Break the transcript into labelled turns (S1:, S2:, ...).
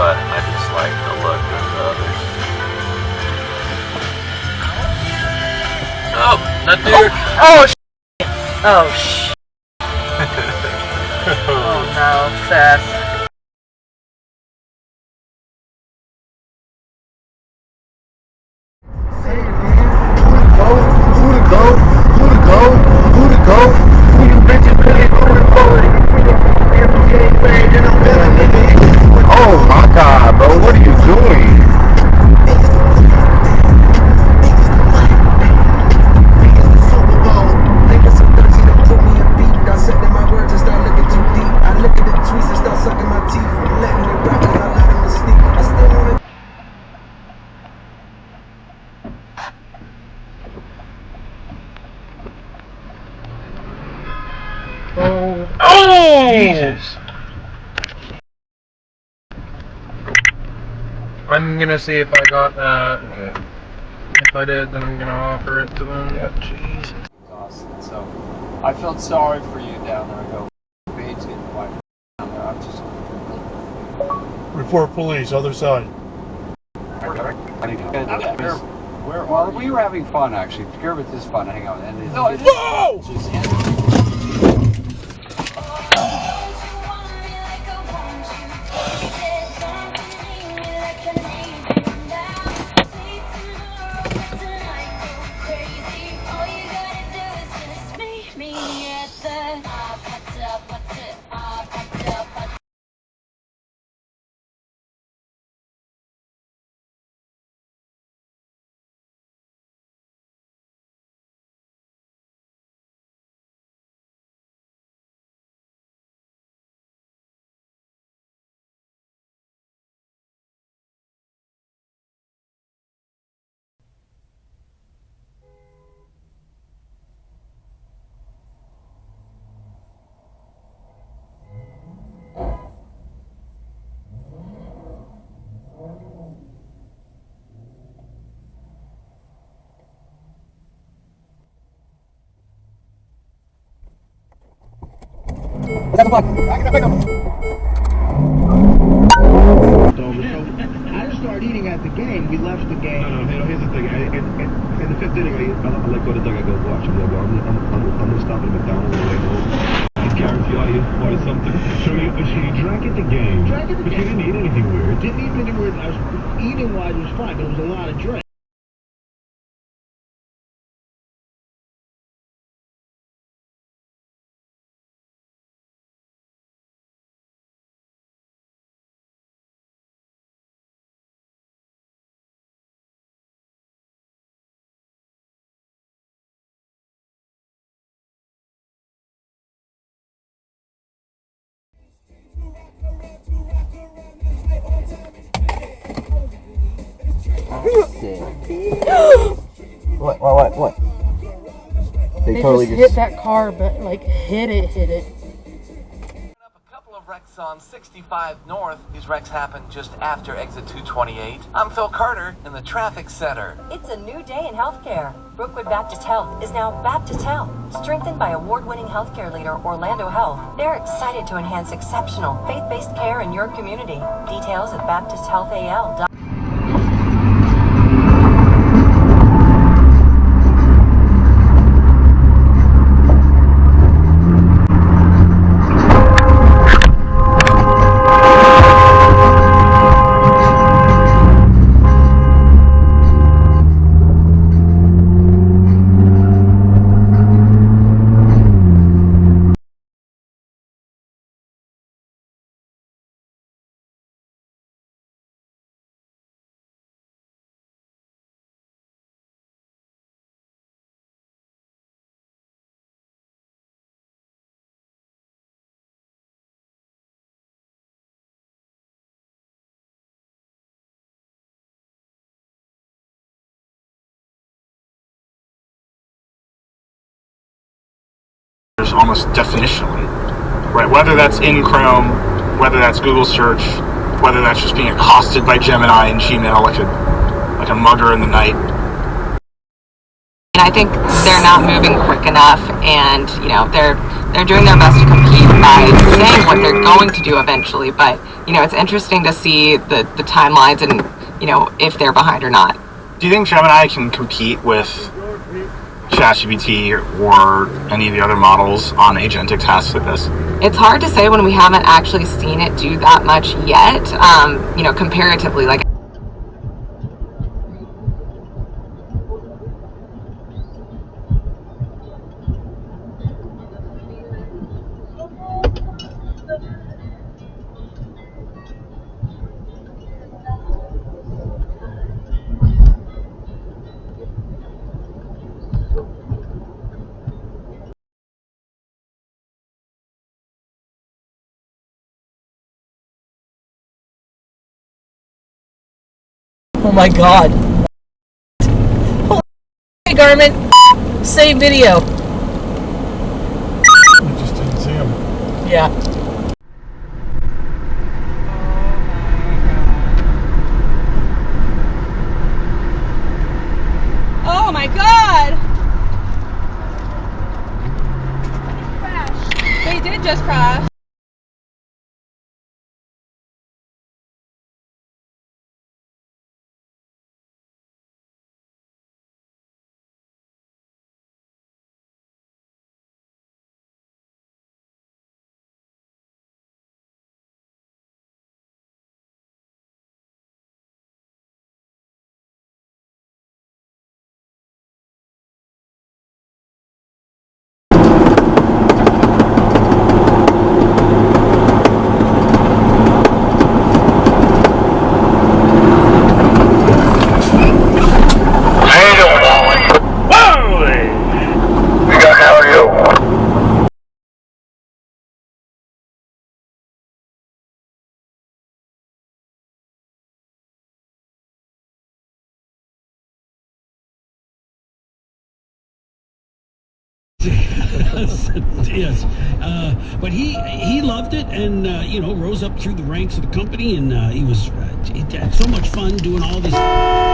S1: but I just like the look of the others. Oh, that dude!
S2: Oh, sh! Oh no, Seth.
S3: Oh my God, bro, what are you doing?
S4: Oh, Jesus. I'm gonna see if I got that. Okay. If I did, then I'm gonna offer it to them.
S5: Yeah, Jesus. Austin, so I felt sorry for you down there. I go, Bates getting quiet down there. I'm just.
S6: Report police, other side.
S5: We were having fun actually. Gervitz is fun to hang out with. And
S6: Whoa!
S7: I just started eating at the game. We left the game.
S8: No, here's the thing. In the fifth inning, I let go of the dog. I go, watch. I'm going to stop at McDonald's and I go, I guarantee you order something. So you drank at the game. But you didn't eat anything weird.
S7: Didn't eat anything weird. I was eating wise was fine, but it was a lot of drink.
S9: What? They totally
S2: just hit that car, but like hit it.
S10: A couple of wrecks on 65 North. These wrecks happened just after exit 228. I'm Phil Carter in the traffic center.
S11: It's a new day in healthcare. Brookwood Baptist Health is now Baptist Health, strengthened by award-winning healthcare leader Orlando Health. They're excited to enhance exceptional faith-based care in your community. Details at baptisthealthal.com.
S6: Almost definitionally, right? Whether that's in Chrome, whether that's Google search, whether that's just being accosted by Gemini and Gmail like a mugger in the night.
S12: And I think they're not moving quick enough, and they're doing their best to compete by saying what they're going to do eventually, but you know, it's interesting to see the timelines and, you know, if they're behind or not.
S6: Do you think Gemini can compete with ChatGPT or any of the other models on agentic tasks like this?
S12: It's hard to say when we haven't actually seen it do that much yet, you know, comparatively. Like,
S2: Oh my god. Hey Garmin, save video.
S3: I just didn't see him.
S2: Yeah.
S12: oh my god! They did just crash.
S7: Yes, but he loved it, and rose up through the ranks of the company, and he had so much fun doing all this.